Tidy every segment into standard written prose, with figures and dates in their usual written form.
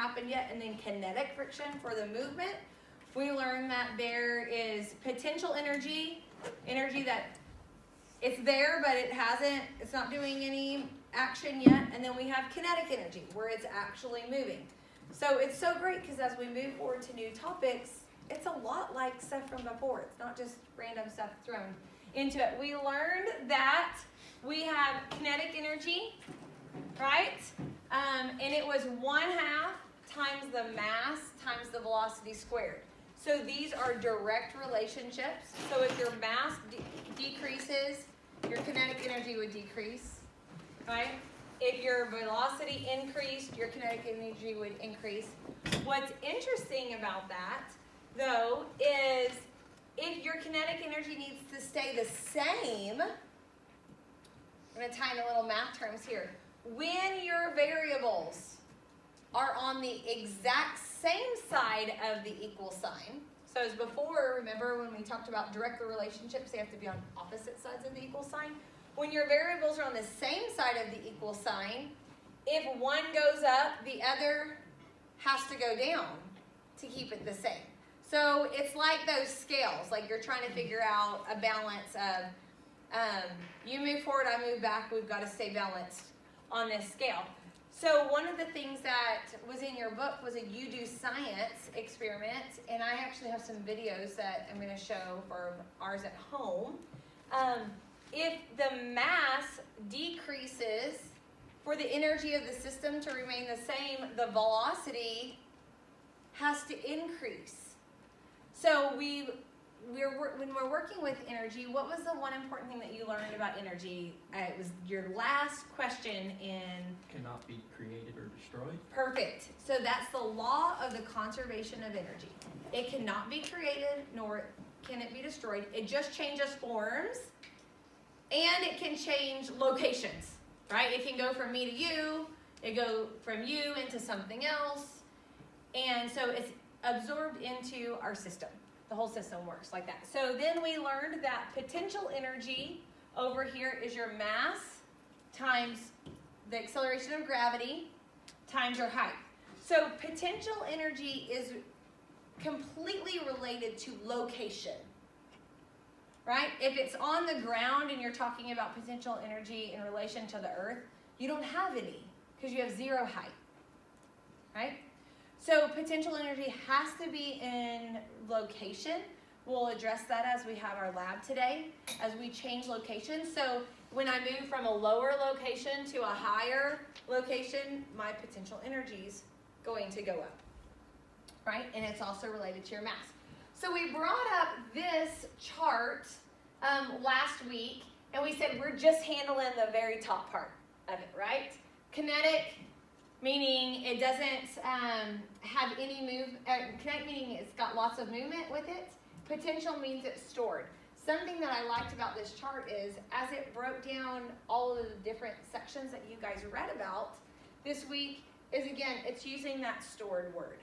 happened yet, and then kinetic friction for the movement. We learned that there is potential energy that it's there, but it's not doing any action yet. And then we have kinetic energy, where it's actually moving. So it's so great, because as we move forward to new topics, it's a lot like stuff from before. It's not just random stuff thrown into it. We learned that we have kinetic energy, right? And it was 1/2 times the mass times the velocity squared. So these are direct relationships. So if your mass decreases, your kinetic energy would decrease, right? If your velocity increased, your kinetic energy would increase. What's interesting about that, though, is if your kinetic energy needs to stay the same, I'm going to tie in a little math terms here. When your variables are on the exact same side of the equal sign, so as before, remember when we talked about direct relationships, they have to be on opposite sides of the equal sign. When your variables are on the same side of the equal sign, if one goes up, the other has to go down to keep it the same. So it's like those scales, like you're trying to figure out a balance of you move forward, I move back, we've got to stay balanced on this scale. So one of the things that was in your book was a You Do Science experiment, and I actually have some videos that I'm going to show for ours at home. If the mass decreases, for the energy of the system to remain the same, the velocity has to increase. So when we're working with energy, what was the one important thing that you learned about energy? It was your last question in... Cannot be created or destroyed. Perfect. So that's the law of the conservation of energy. It cannot be created, nor can it be destroyed. It just changes forms, and it can change locations, right? It can go from me to you, it go from you into something else, and so it's absorbed into our system. The whole system works like that. So then we learned that potential energy over here is your mass times the acceleration of gravity times your height. So potential energy is completely related to location, right? If it's on the ground and you're talking about potential energy in relation to the earth, you don't have any because you have zero height, right? So potential energy has to be in location. We'll address that as we have our lab today, as we change location. So when I move from a lower location to a higher location, my potential energy is going to go up, right? And it's also related to your mass. So we brought up this chart last week, and we said we're just handling the very top part of it, right? Kinetic, meaning it doesn't have any kinetic meaning it's got lots of movement with it. Potential means it's stored. Something that I liked about this chart is, as it broke down all of the different sections that you guys read about this week, is again, it's using that stored word.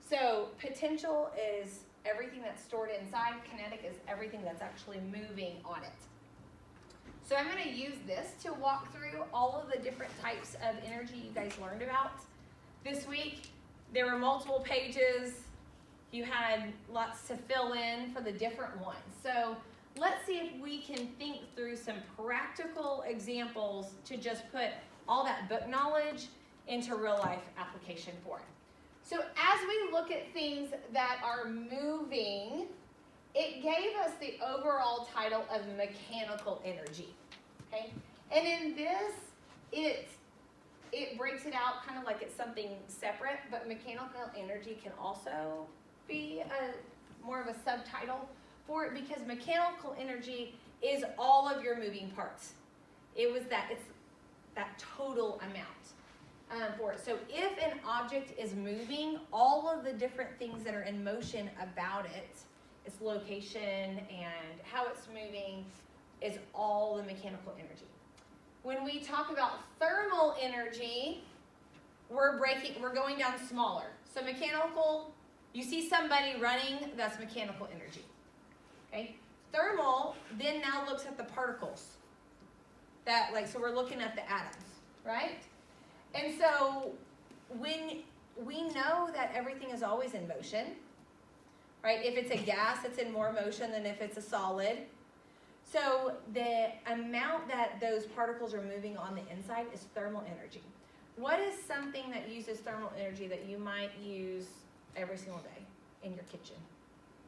So potential is everything that's stored inside. Kinetic is everything that's actually moving on it. So I'm going to use this to walk through all of the different types of energy you guys learned about this week. There were multiple pages. You had lots to fill in for the different ones. So let's see if we can think through some practical examples to just put all that book knowledge into real life application for it. So as we look at things that are moving, it gave us the overall title of mechanical energy, okay? And in this, it breaks it out kind of like it's something separate, but mechanical energy can also be more of a subtitle for it, because mechanical energy is all of your moving parts. It's that total amount for it. So if an object is moving, all of the different things that are in motion about it, its location and how it's moving, is all the mechanical energy. When we talk about thermal energy, we're going down smaller. So mechanical, you see somebody running, that's mechanical energy. Okay? Thermal then now looks at the particles. So we're looking at the atoms, right? And so when we know that everything is always in motion, right? If it's a gas, it's in more motion than if it's a solid. So the amount that those particles are moving on the inside is thermal energy. What is something that uses thermal energy that you might use every single day in your kitchen?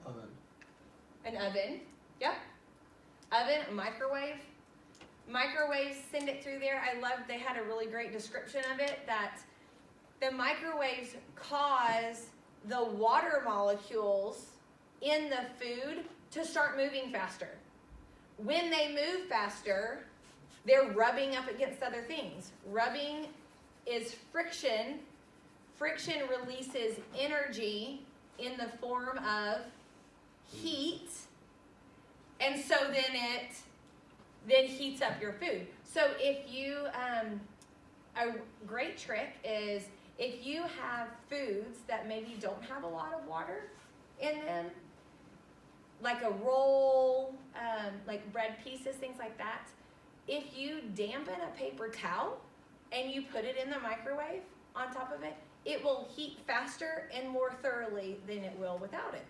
Oven. An oven, yep. Oven, a microwave. Microwaves send it through there. I love, they had a really great description of it, that the microwaves cause the water molecules in the food to start moving faster. When they move faster, they're rubbing up against other things. Rubbing is friction. Friction releases energy in the form of heat, and so then it heats up your food. So if you, a great trick is if you have foods that maybe don't have a lot of water in them, like a roll, like bread pieces, things like that, if you dampen a paper towel and you put it in the microwave on top of it, it will heat faster and more thoroughly than it will without it.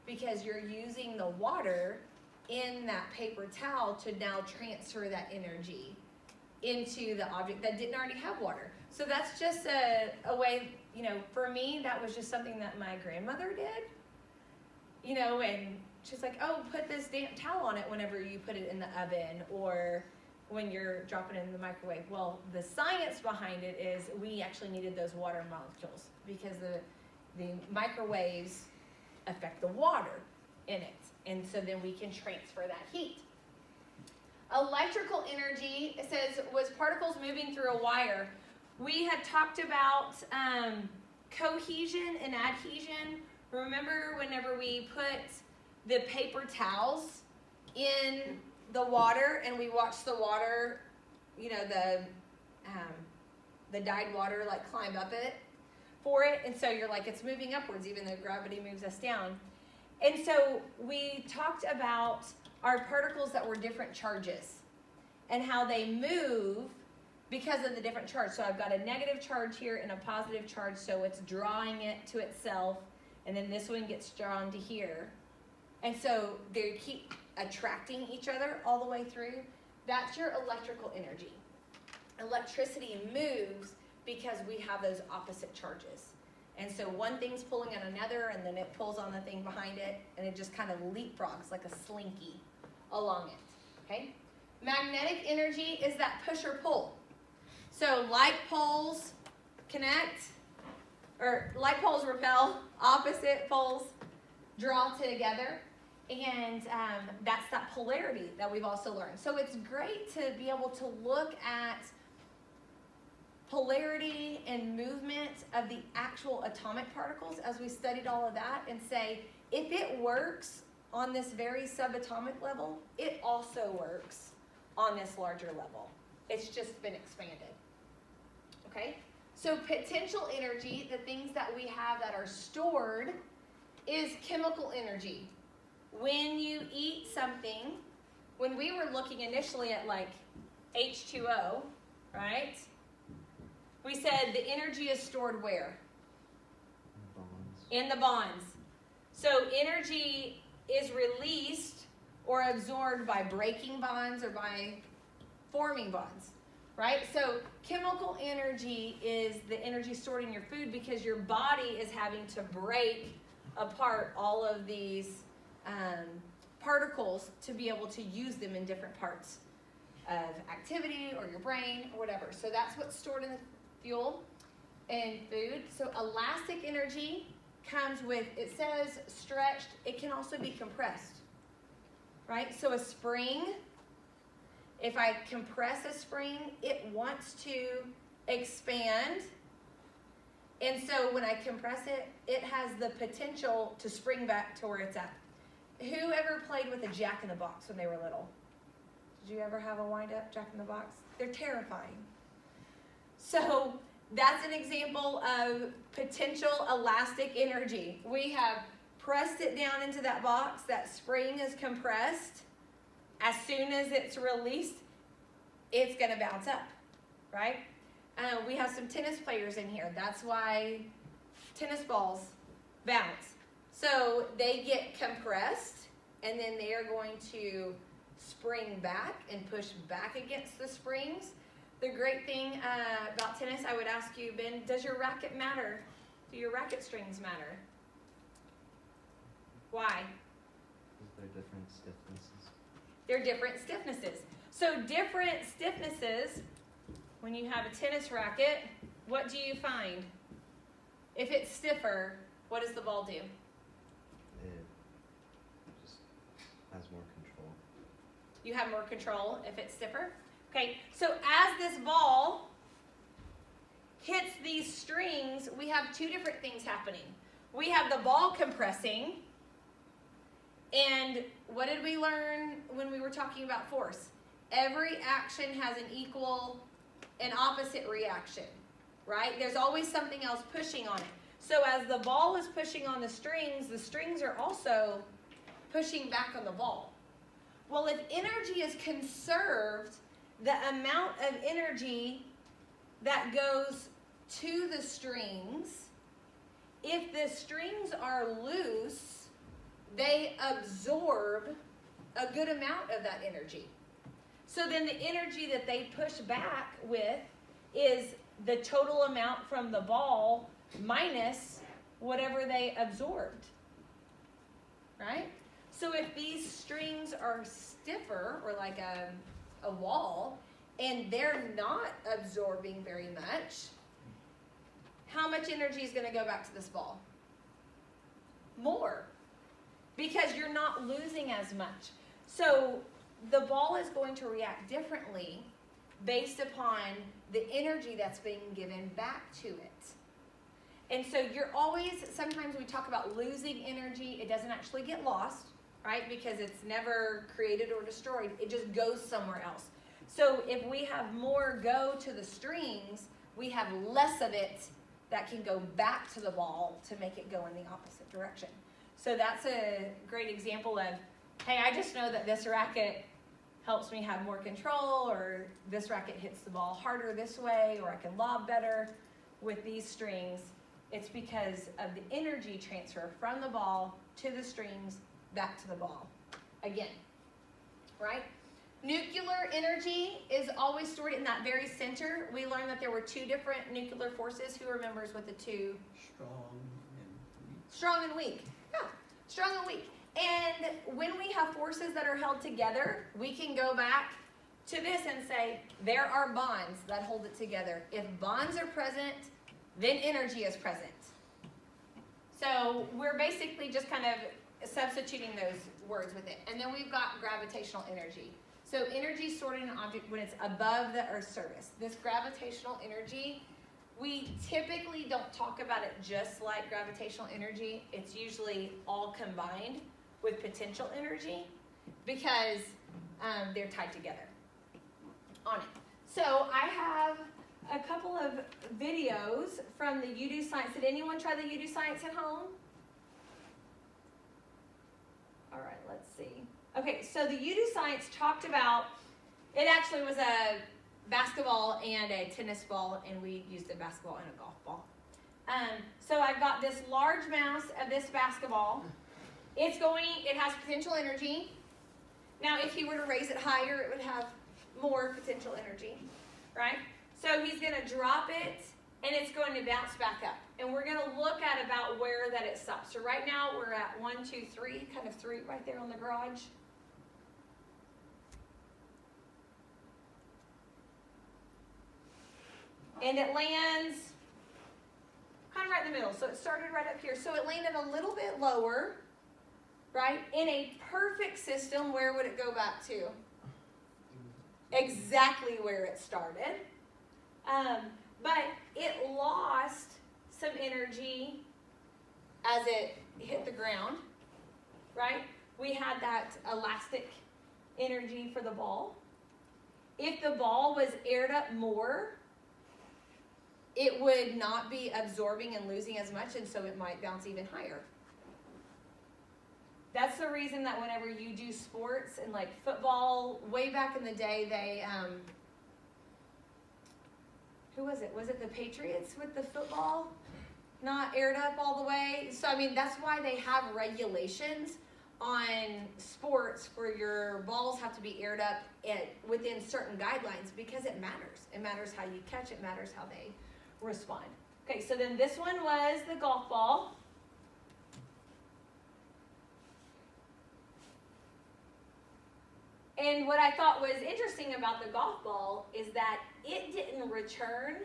Because you're using the water in that paper towel to now transfer that energy into the object that didn't already have water. So that's just a way, you know, for me, that was just something that my grandmother did. You know, and she's like, oh, put this damp towel on it whenever you put it in the oven or when you're dropping it in the microwave. Well, the science behind it is we actually needed those water molecules because the microwaves affect the water in it. And so then we can transfer that heat. Electrical energy, it says, was particles moving through a wire. We had talked about cohesion and adhesion. Remember whenever we put the paper towels in the water and we watched the water, you know, the dyed water like climb up it for it, and so you're like, it's moving upwards even though gravity moves us down. And so we talked about our particles that were different charges and how they move because of the different charge. So I've got a negative charge here and a positive charge, so it's drawing it to itself, and then this one gets drawn to here. And so they keep attracting each other all the way through. That's your electrical energy. Electricity moves because we have those opposite charges. And so one thing's pulling on another, and then it pulls on the thing behind it, and it just kind of leapfrogs like a slinky along it, okay? Magnetic energy is that push or pull. So like poles connect, or like poles repel, opposite poles draw together, and that's that polarity that we've also learned. So it's great to be able to look at polarity and movement of the actual atomic particles as we studied all of that and say, if it works on this very subatomic level, it also works on this larger level. It's just been expanded. Okay? So potential energy, the things that we have that are stored, is chemical energy. When you eat something, when we were looking initially at like H2O, right? We said the energy is stored where? Bonds. In the bonds. So energy is released or absorbed by breaking bonds or by forming bonds, right? So chemical energy is the energy stored in your food because your body is having to break apart all of these particles to be able to use them in different parts of activity or your brain or whatever. So that's what's stored in the fuel and food. So elastic energy comes with, it says stretched, it can also be compressed, right? So a spring, if I compress a spring, it wants to expand. And so when I compress it, it has the potential to spring back to where it's at. Who ever played with a Jack-in-the-Box when they were little? Did you ever have a wind-up Jack-in-the-Box? They're terrifying. So that's an example of potential elastic energy. We have pressed it down into that box. That spring is compressed. As soon as it's released, it's going to bounce up, right? We have some tennis players in here. That's why tennis balls bounce. So they get compressed, and then they are going to spring back and push back against the springs. The great thing about tennis, I would ask you, Ben, does your racket matter? Do your racket strings matter? Why? Because they're different stiffnesses. They're different stiffnesses. So different stiffnesses, when you have a tennis racket, what do you find? If it's stiffer, what does the ball do? It just has more control. You have more control if it's stiffer. Okay, so as this ball hits these strings, we have two different things happening. We have the ball compressing, and what did we learn when we were talking about force? Every action has an equal and opposite reaction, right? There's always something else pushing on it. So as the ball is pushing on the strings are also pushing back on the ball. Well, if energy is conserved, the amount of energy that goes to the strings, if the strings are loose, they absorb a good amount of that energy. So then the energy that they push back with is the total amount from the ball minus whatever they absorbed, right? So if these strings are stiffer, or like a wall, and they're not absorbing very much, how much energy is going to go back to this ball? More, because you're not losing as much. So the ball is going to react differently based upon the energy that's being given back to it. And so you're always, sometimes we talk about losing energy, it doesn't actually get lost, right? Because it's never created or destroyed, it just goes somewhere else. So if we have more go to the strings, we have less of it that can go back to the ball to make it go in the opposite direction. So that's a great example of, hey, I just know that this racket helps me have more control, or this racket hits the ball harder this way, or I can lob better with these strings. It's because of the energy transfer from the ball to the strings back to the ball. Again, right? Nuclear energy is always stored in that very center. We learned that there were two different nuclear forces. Who remembers what the two? Strong and weak. Strong and weak. Yeah, strong and weak. And when we have forces that are held together, we can go back to this and say, there are bonds that hold it together. If bonds are present, then energy is present. So we're basically just kind of substituting those words with it. And then we've got gravitational energy. So energy stored in an object when it's above the Earth's surface. This gravitational energy, we typically don't talk about it just like gravitational energy. It's usually all combined with potential energy because they're tied together on it. So I have a couple of videos from the You Do Science. Did anyone try the You Do Science at home? All right, let's see. Okay, so the You Do Science talked about, it actually was a basketball and a tennis ball, and we used a basketball and a golf ball. So I've got this large mass of this basketball. It has potential energy. Now, if he were to raise it higher, it would have more potential energy, right? So he's going to drop it, and it's going to bounce back up. And we're going to look at about where that it stops. So right now, we're at 1, 2, 3, kind of 3 right there on the garage. And it lands kind of right in the middle. So it started right up here. So it landed a little bit lower, right? In a perfect system, where would it go back to? Exactly where it started. But it lost some energy as it hit the ground, right? We had that elastic energy for the ball. If the ball was aired up more, it would not be absorbing and losing as much, and so it might bounce even higher. That's the reason that whenever you do sports, and like football, way back in the day, they, who was it? Was it the Patriots with the football? not aired up all the way. So I mean, that's why they have regulations on sports where your balls have to be aired up within certain guidelines, because it matters. It matters how you catch, it matters how they respond. Okay, so then this one was the golf ball. And what I thought was interesting about the golf ball is that it didn't return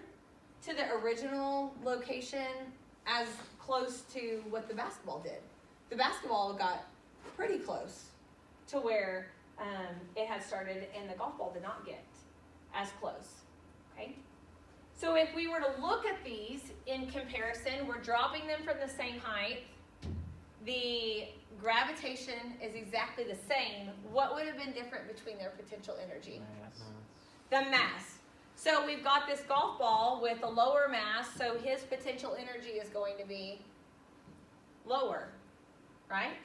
to the original location as close to what the basketball did. The basketball got pretty close to where it had started, and the golf ball did not get as close. Okay? So if we were to look at these in comparison, we're dropping them from the same height. The gravitation is exactly the same. What would have been different between their potential energy? The mass. So we've got this golf ball with a lower mass, so his potential energy is going to be lower, right?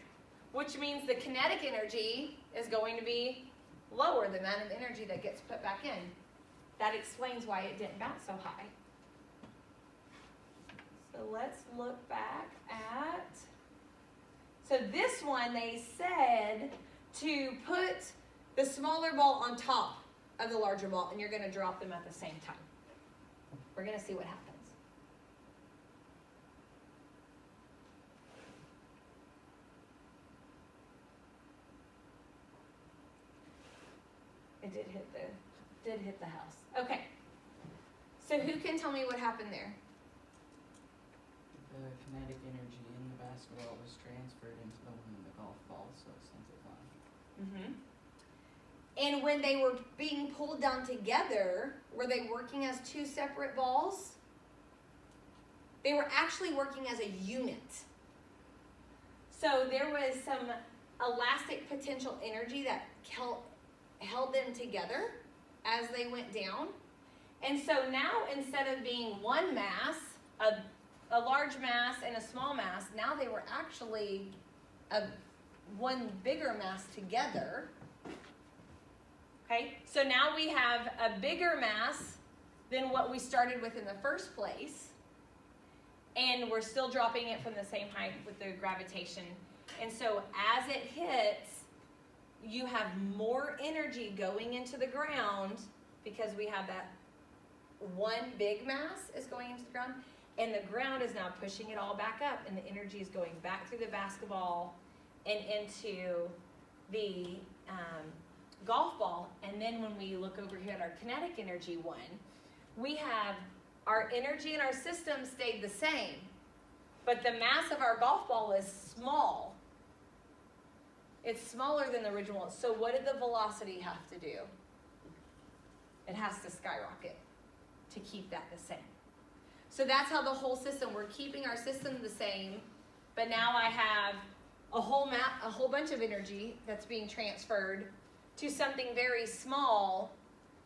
Which means the kinetic energy is going to be lower, the amount of energy that gets put back in. That explains why it didn't bounce so high. So let's look back at, so this one they said to put the smaller ball on top of the larger ball, and you're going to drop them at the same time. We're going to see what happens. It did hit the house. Okay. So who can tell me what happened there? The kinetic energy in the basketball was transferred into the one in the golf ball, so it sent it flying. And when they were being pulled down together, were they working as two separate balls? They were actually working as a unit. So there was some elastic potential energy that held them together as they went down. And so now, instead of being one mass, a large mass and a small mass, now they were actually one bigger mass together. Okay, so now we have a bigger mass than what we started with in the first place, and we're still dropping it from the same height with the gravitation. And so as it hits, you have more energy going into the ground because we have that one big mass is going into the ground, and the ground is now pushing it all back up, and the energy is going back through the basketball and into the golf ball. And then when we look over here at our kinetic energy one, we have our energy in our system stayed the same, but the mass of our golf ball is small. It's smaller than the original one. So what did the velocity have to do? It has to skyrocket to keep that the same. So that's how the whole system, we're keeping our system the same, but now I have a whole bunch of energy that's being transferred to something very small,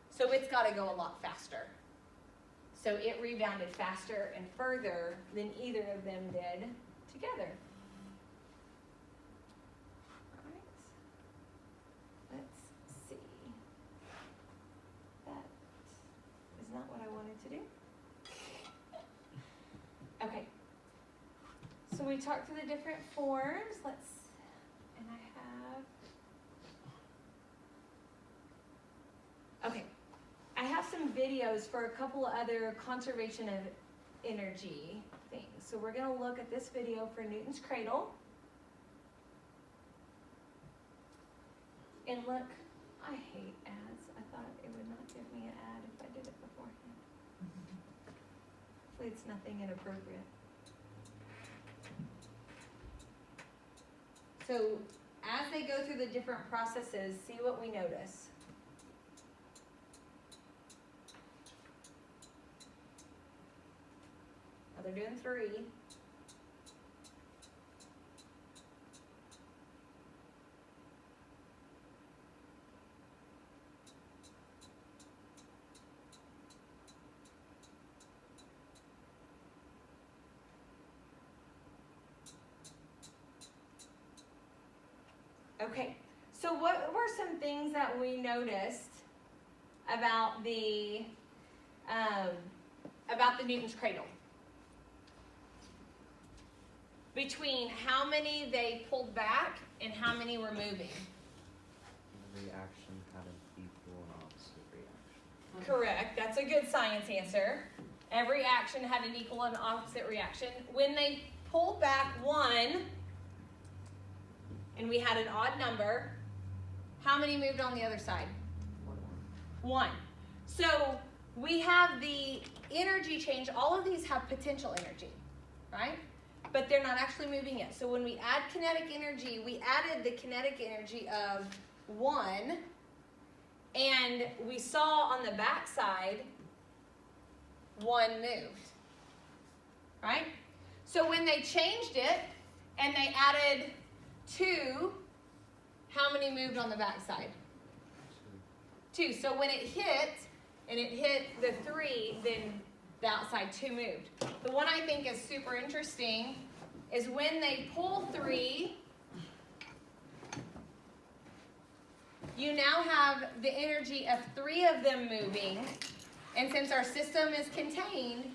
so it's got to go a lot faster. So it rebounded faster and further than either of them did together. All right. Let's see. That is not what I wanted to do. Okay. So we talked through the different forms. And I have, okay. I have some videos for a couple of other conservation of energy things. So we're going to look at this video for Newton's cradle. And look, I hate ads. I thought it would not give me an ad if I did it beforehand. Hopefully it's nothing inappropriate. So as they go through the different processes, see what we notice. Now they're doing 3. Okay, so what were some things that we noticed about the Newton's cradle? between how many they pulled back and how many were moving. Every action had an equal and opposite reaction. Correct. That's a good science answer. Every action had an equal and opposite reaction. When they pulled back 1, and we had an odd number, how many moved on the other side? 1. So we have the energy change. All of these have potential energy, right? But they're not actually moving yet. So when we add kinetic energy, we added the kinetic energy of 1, and we saw on the back side 1 moved, right? So when they changed it and they added 2, how many moved on the back side? 2. So when it hit, and it hit the 3, then the outside 2 moved. The one I think is super interesting is when they pull 3, you now have the energy of 3 of them moving, and since our system is contained,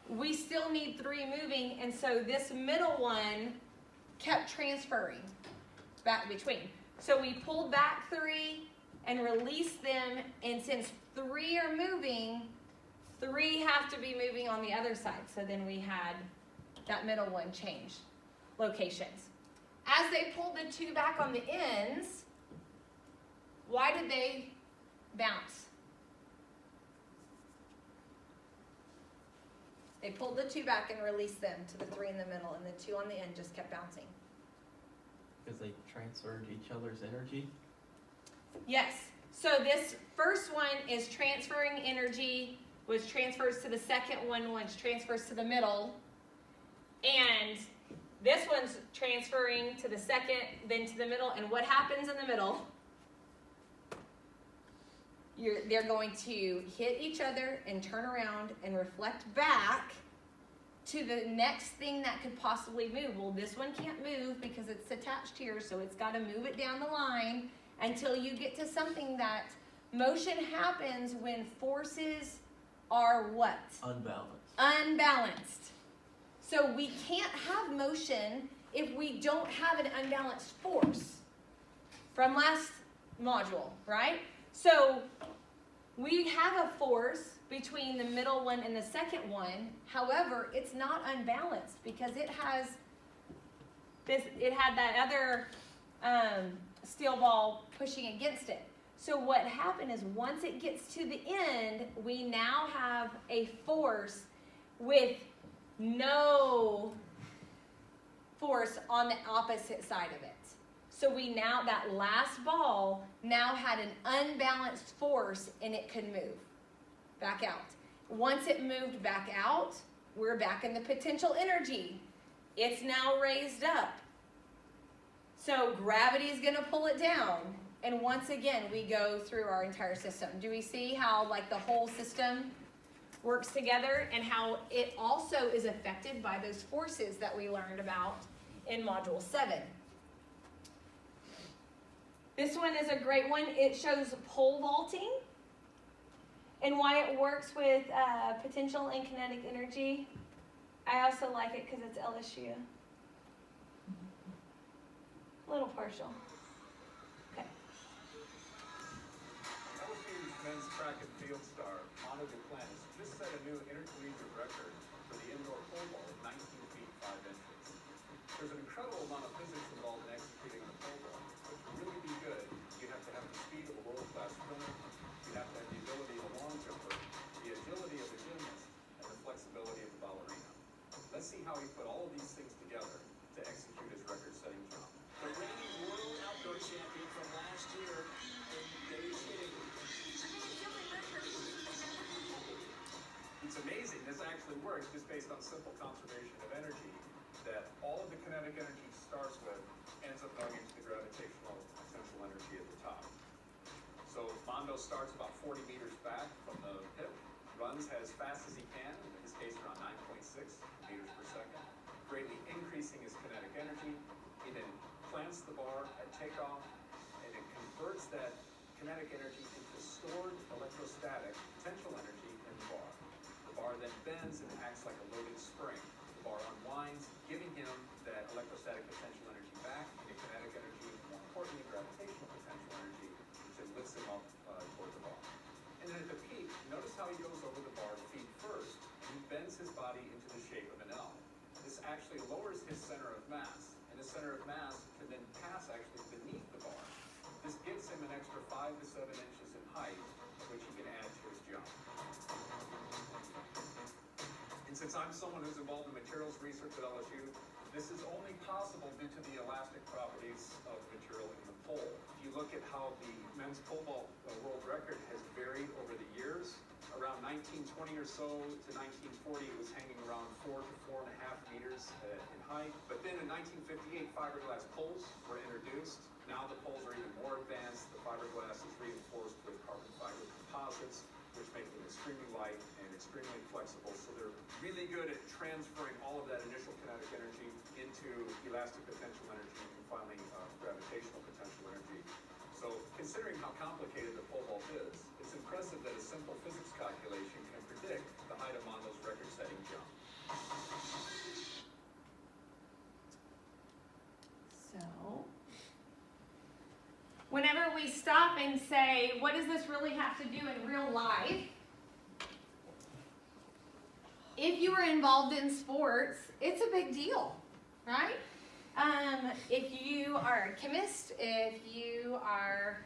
we still need 3 moving, and so this middle one kept transferring back between. So we pulled back 3 and released them, and since 3 are moving, 3 have to be moving on the other side. So then we had that middle one change locations. As they pulled the 2 back on the ends, why did they bounce? They pulled the 2 back and released them to the 3 in the middle, and the 2 on the end just kept bouncing. Because they transferred each other's energy. Yes. So this first one is transferring energy, which transfers to the second one, which transfers to the middle. And this one's transferring to the second, then to the middle. And what happens in the middle? They're going to hit each other and turn around and reflect back to the next thing that could possibly move. Well, this one can't move because it's attached here, so it's got to move it down the line until you get to something that motion happens when forces are what? Unbalanced. Unbalanced. So we can't have motion if we don't have an unbalanced force from last module, right? So we have a force between the middle one and the second one. However, it's not unbalanced because it had that other steel ball pushing against it. So what happened is once it gets to the end, we now have a force with no force on the opposite side of it. So that last ball now had an unbalanced force and it could move back out. Once it moved back out, we're back in the potential energy. It's now raised up. So gravity is going to pull it down. And once again, we go through our entire system. Do we see how like the whole system works together and how it also is affected by those forces that we learned about in Module 7? This one is a great one. It shows pole vaulting and why it works with potential and kinetic energy. I also like it because it's LSU. A little partial. Okay. LSU's men's track and field star, Mono Duplantis, just set a new intercollegiate record for the indoor pole vault at 19 feet 5 inches. There's an incredible amount of physics involved in executing the pole vault, but to really be good, you have to have the speed of a world-class swimmer, you have to have the ability of a long jumper, the agility of a gymnast, and the flexibility of a ballerina. Let's see how he put all of these things together to execute his record-setting jump. The reigning world outdoor champion from last year, Debbie Shitting. It's amazing, this actually works just based on simple conservation of energy, that all of the kinetic energy starts with ends up going into the gravitational potential energy at the top. So Mondo starts about 40 meters back from the hip, runs as fast as he can, in his case around 9.6 meters per second, greatly increasing his kinetic energy. He then plants the bar at takeoff, and it converts that kinetic energy into stored electrostatic potential energy in the bar. The bar then bends and acts like a loaded spring. The bar unwinds, giving him that center of mass can then pass actually beneath the bar. This gives him an extra 5 to 7 inches in height, which he can add to his jump. And since I'm someone who's involved in materials research at LSU, this is only possible due to the elastic properties of material in the pole. If you look at how the men's pole vault world record has varied over the years, around 1920 or so to 1940, it was hanging around 4 to 4.5 meters in height. But then in 1958, fiberglass poles were introduced. Now the poles are even more advanced. The fiberglass is reinforced with carbon fiber composites, which make them extremely light and extremely flexible. So they're really good at transferring all of that initial kinetic energy into elastic potential energy and finally gravitational potential energy. So considering how complicated the pole vault is, it's impressive that a simple physics calculation can predict the height of Mondo's record-setting jump. So, whenever we stop and say, what does this really have to do in real life? If you are involved in sports, it's a big deal, right? If you are a chemist, if you are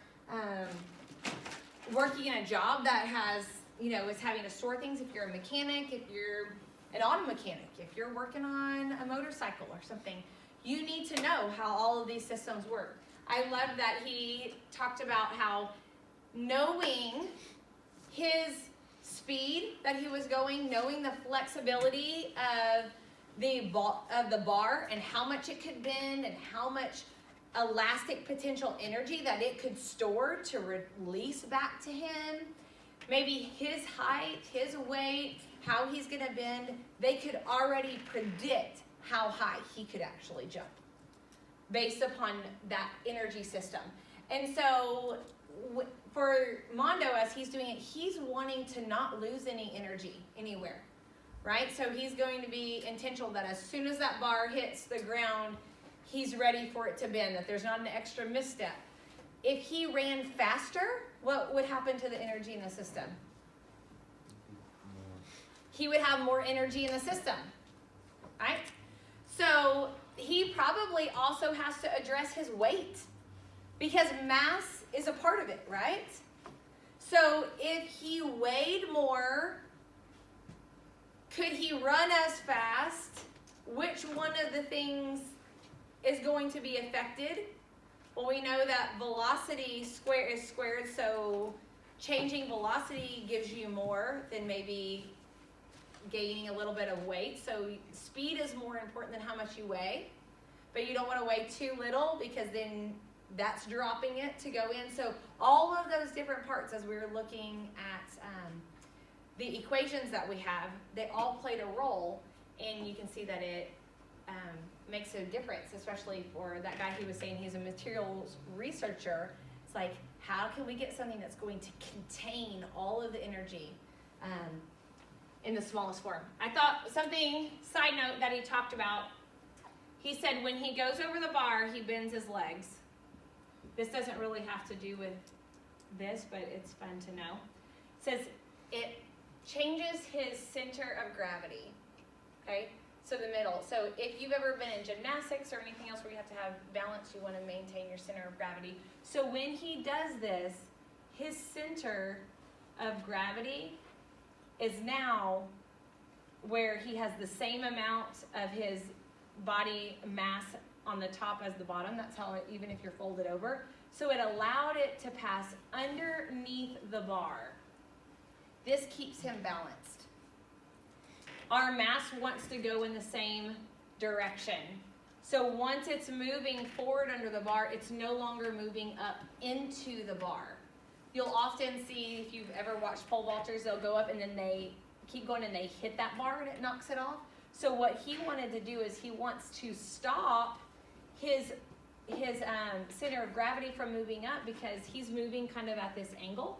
working in a job that has, is having to store things, if you're a mechanic, if you're an auto mechanic, if you're working on a motorcycle or something, you need to know how all of these systems work. I love that he talked about how knowing his speed that he was going, knowing the flexibility of the bar and how much it could bend and how much elastic potential energy that it could store to release back to him, maybe his height, his weight, how he's going to bend, they could already predict how high he could actually jump based upon that energy system. And so for Mondo, as he's doing it, he's wanting to not lose any energy anywhere, right? So he's going to be intentional that as soon as that bar hits the ground, he's ready for it to bend, that there's not an extra misstep. If he ran faster, what would happen to the energy in the system? He would have more energy in the system, right? So he probably also has to address his weight because mass is a part of it, right? So if he weighed more, could he run as fast? Which one of the things is going to be affected? Well, we know that velocity is squared, so changing velocity gives you more than maybe gaining a little bit of weight. So speed is more important than how much you weigh, but you don't want to weigh too little because then that's dropping it to go in. So all of those different parts, as we were looking at the equations that we have, they all played a role, and you can see that it makes a difference, especially for that guy who was saying he's a materials researcher. It's like, how can we get something that's going to contain all of the energy in the smallest form? I thought something, side note, that he talked about, he said when he goes over the bar, he bends his legs. This doesn't really have to do with this, but it's fun to know. It says it changes his center of gravity, okay? So the middle. So if you've ever been in gymnastics or anything else where you have to have balance, you want to maintain your center of gravity. So when he does this, his center of gravity is now where he has the same amount of his body mass on the top as the bottom. That's how it, even if you're folded over. So it allowed it to pass underneath the bar. This keeps him balanced. Our mass wants to go in the same direction. So once it's moving forward under the bar, it's no longer moving up into the bar. You'll often see, if you've ever watched pole vaulters, they'll go up and then they keep going and they hit that bar and it knocks it off. So what he wanted to do is he wants to stop his center of gravity from moving up because he's moving kind of at this angle,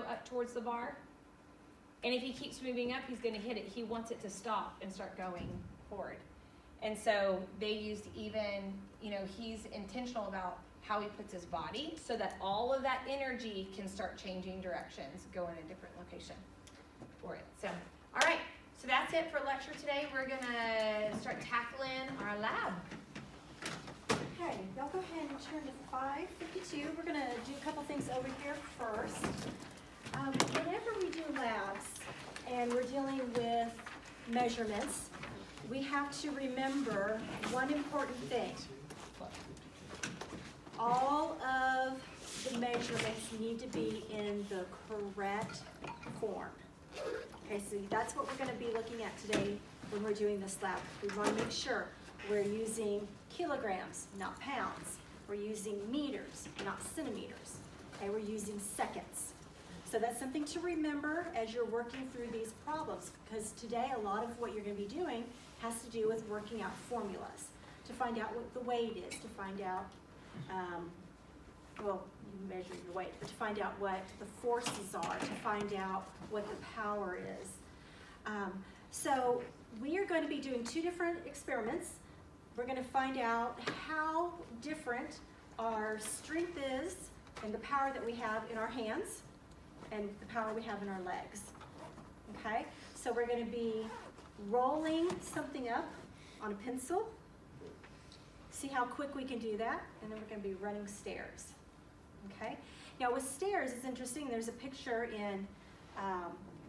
up towards the bar. And if he keeps moving up, he's going to hit it. He wants it to stop and start going forward. And so they used even, he's intentional about how he puts his body so that all of that energy can start changing directions, go in a different location for it. So, all right. So that's it for lecture today. We're going to start tackling our lab. Okay, y'all go ahead and turn to 552. We're gonna do a couple things over here first. Whenever we do labs and we're dealing with measurements, we have to remember one important thing. All of the measurements need to be in the correct form. Okay, so that's what we're gonna be looking at today when we're doing this lab. We wanna make sure we're using kilograms, not pounds. We're using meters, not centimeters. Okay, we're using seconds. So that's something to remember as you're working through these problems, because today a lot of what you're gonna be doing has to do with working out formulas, to find out what the weight is, to find out, well, you measure your weight, but to find out what the forces are, to find out what the power is. So we are going to be doing two different experiments. We're going to find out how different our strength is and the power that we have in our hands and the power we have in our legs. Okay, so we're going to be rolling something up on a pencil. See how quick we can do that, and then we're going to be running stairs. Okay, now with stairs, it's interesting. There's a picture in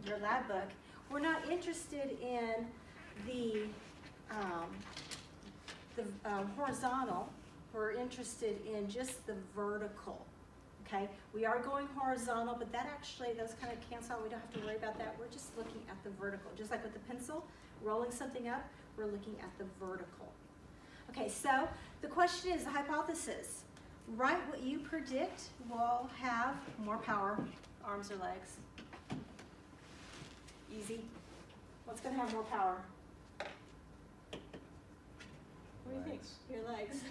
your lab book. We're not interested in the horizontal. We're interested in just the vertical. Okay, we are going horizontal, but that actually, those kind of cancel out. We don't have to worry about that. We're just looking at the vertical. Just like with the pencil, rolling something up, we're looking at the vertical. Okay, so the question is the hypothesis. Write what you predict will have more power, arms or legs. Easy. What's going to have more power? What do you think? Your legs.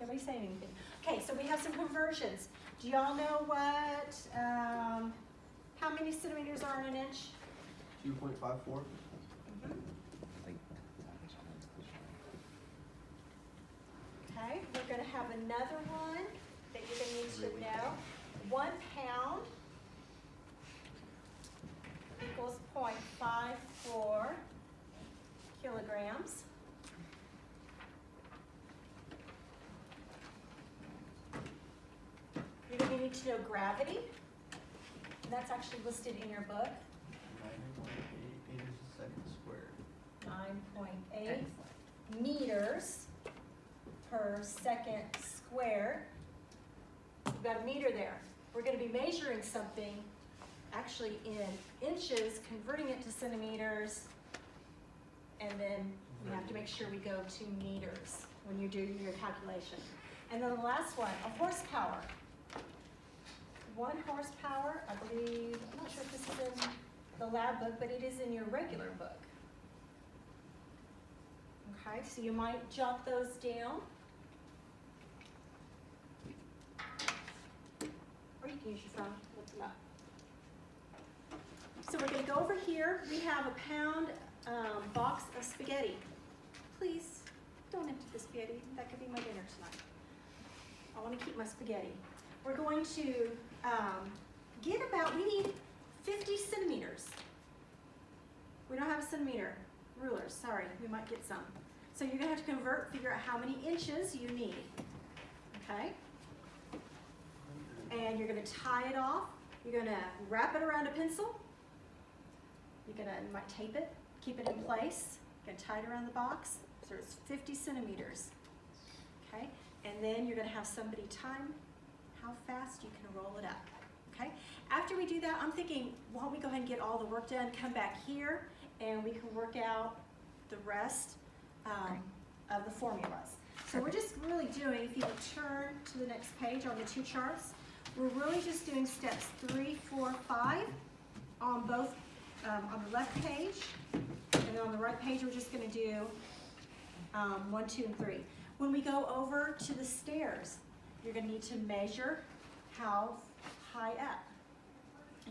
Nobody saying anything. Okay, so we have some conversions. Do y'all know what, how many centimeters are in an inch? 2.54. Like, Okay, we're going to have another one that you're going to need to know. 1 pound equals 0.54 kilograms. You're going to need to know gravity. And that's actually listed in your book. 9.8 meters a second squared. 9.8 meters per second squared. We've got a meter there. We're going to be measuring something actually in inches, converting it to centimeters, and then we have to make sure we go to meters when you're doing your calculation. And then the last one, a horsepower. 1 horsepower, I believe, I'm not sure if this is in the lab book, but it is in your regular book. Okay, so you might jot those down. Or you can use your phone, look them up. So we're going to go over here. We have a pound box of spaghetti. Please don't empty the spaghetti. That could be my dinner tonight. I want to keep my spaghetti. We're going to get about, we need 50 centimeters. We don't have a centimeter ruler, sorry, we might get some. So you're gonna have to convert, figure out how many inches you need, okay? And you're gonna tie it off. You're gonna wrap it around a pencil. You might tape it, keep it in place. You're gonna tie it around the box, so it's 50 centimeters, okay? And then you're gonna have somebody time how fast you can roll it up, okay? After we do that, I'm thinking, why don't we go ahead and get all the work done, come back here, and we can work out the rest of the formulas. So we're just really doing, if you would turn to the next page on the two charts, we're really just doing steps 3, 4, 5 on both, on the left page, and then on the right page, we're just gonna do 1, 2, and 3. When we go over to the stairs, you're going to need to measure how high up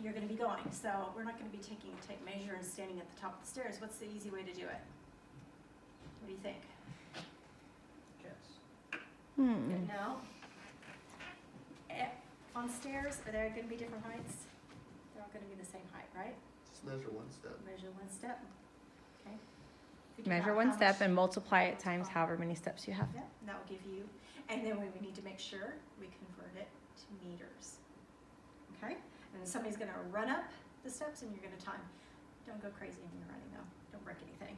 you're going to be going. So we're not going to be taking a tape measure and standing at the top of the stairs. What's the easy way to do it? What do you think? Yes. No? On stairs, are there going to be different heights? They're all going to be the same height, right? Just measure one step. Measure one step. Okay. Figure Measure out one how step much- and multiply it times however many steps you have. Yep, and that will give you. And then we need to make sure we convert it to meters. Okay? And then somebody's gonna run up the steps and you're gonna time. Don't go crazy when you're running though. Don't break anything.